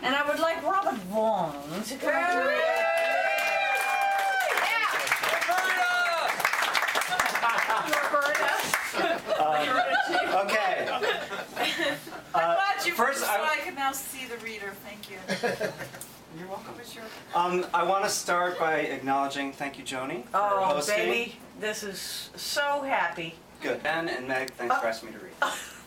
And I would like Robert Vaughan to come up to Okay. I'm glad you first, so I can now see the reader. Thank you. You're welcome. What was your... I want to start by acknowledging thank you, Joni, for hosting. Baby, this is so happy. Good. Ben and Meg, thanks for asking me to read.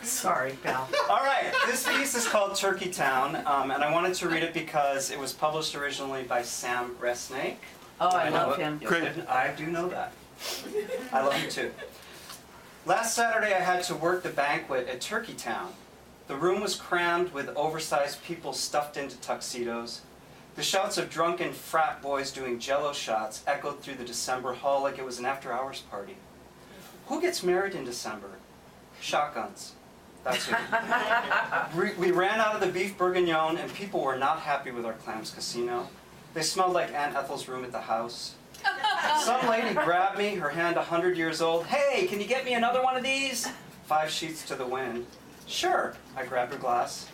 Sorry, pal. All right, this piece is called Turkey Town, and I wanted to read it because it was published originally by Sam Resnick. Oh, I love know him. Great. I do know that. I love you too. Last Saturday I had to work the banquet at Turkey Town. The room was crammed with oversized people stuffed into tuxedos. The shouts of drunken frat boys doing jello shots echoed through the December hall like it was an after-hours party. Who gets married in December? Shotguns. That's it. We ran out of the beef bourguignon and people were not happy with our Clams Casino. They smelled like Aunt Ethel's room at the house. Some lady grabbed me, her hand 100 years old. Hey, can you get me another one of these? 5 sheets to the wind. Sure, I grabbed her glass.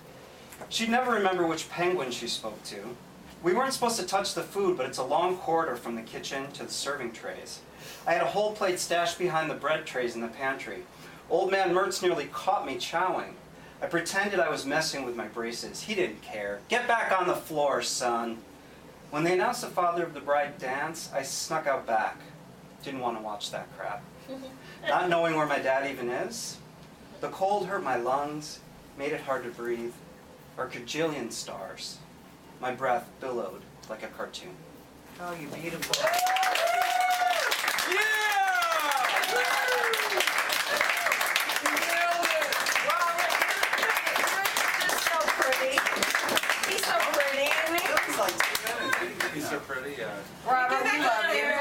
She'd never remember which penguin she spoke to. We weren't supposed to touch the food, but it's a long corridor from the kitchen to the serving trays. I had a whole plate stashed behind the bread trays in the pantry. Old man Mertz nearly caught me chowing. I pretended I was messing with my braces. He didn't care. Get back on the floor, son. When they announced the father of the bride dance, I snuck out back. Didn't want to watch that crap. Not knowing where my dad even is. The cold hurt my lungs, made it hard to breathe. Or cajillion stars. My breath billowed like a cartoon. Oh, you're beautiful. He's so pretty, Robert, we love you.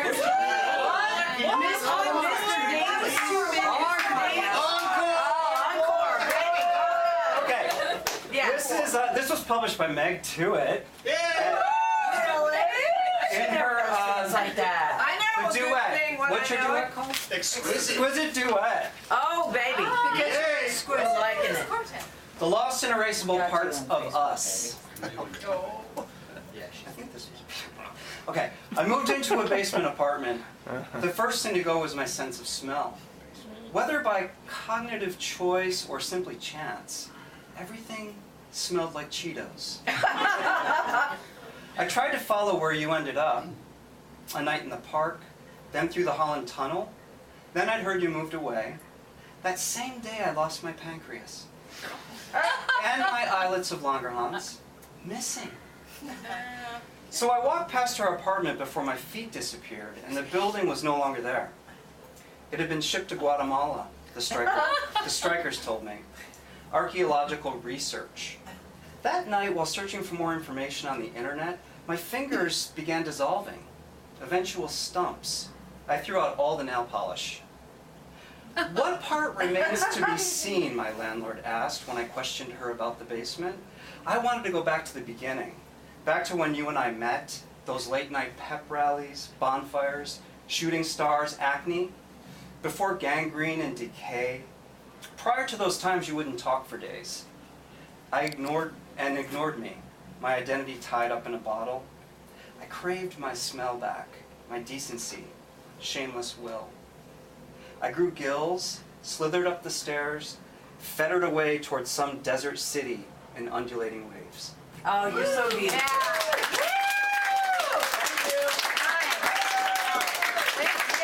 Okay. Yeah. This was published by Meg Tuitt. Really? In her like that. I know the a good duet. thing when What's I your know duet it. called? exquisite. Duet. Oh, baby. Because you're exquisite. I'm liking it. The lost and erasable Got you parts on of Facebook, us. Oh. I think this was... Okay, I moved into a basement apartment. The first thing to go was my sense of smell. Whether by cognitive choice or simply chance, everything smelled like Cheetos. I tried to follow where you ended up. A night in the park, then through the Holland Tunnel. Then I'd heard you moved away. That same day I lost my pancreas. And my islets of Langerhans, missing. So I walked past her apartment before my feet disappeared, and the building was no longer there. It had been shipped to Guatemala, the strikers told me. Archaeological research. That night, while searching for more information on the internet, my fingers began dissolving. Eventual stumps. I threw out all the nail polish. What part remains to be seen, my landlord asked when I questioned her about the basement. I wanted to go back to the beginning. Back to when you and I met, those late night pep rallies, bonfires, shooting stars, acne, before gangrene and decay. Prior to those times, you wouldn't talk for days. I ignored me, my identity tied up in a bottle. I craved my smell back, my decency, shameless will. I grew gills, slithered up the stairs, fettered away towards some desert city in undulating waves. Oh, you're so beautiful. Yeah. Thank you.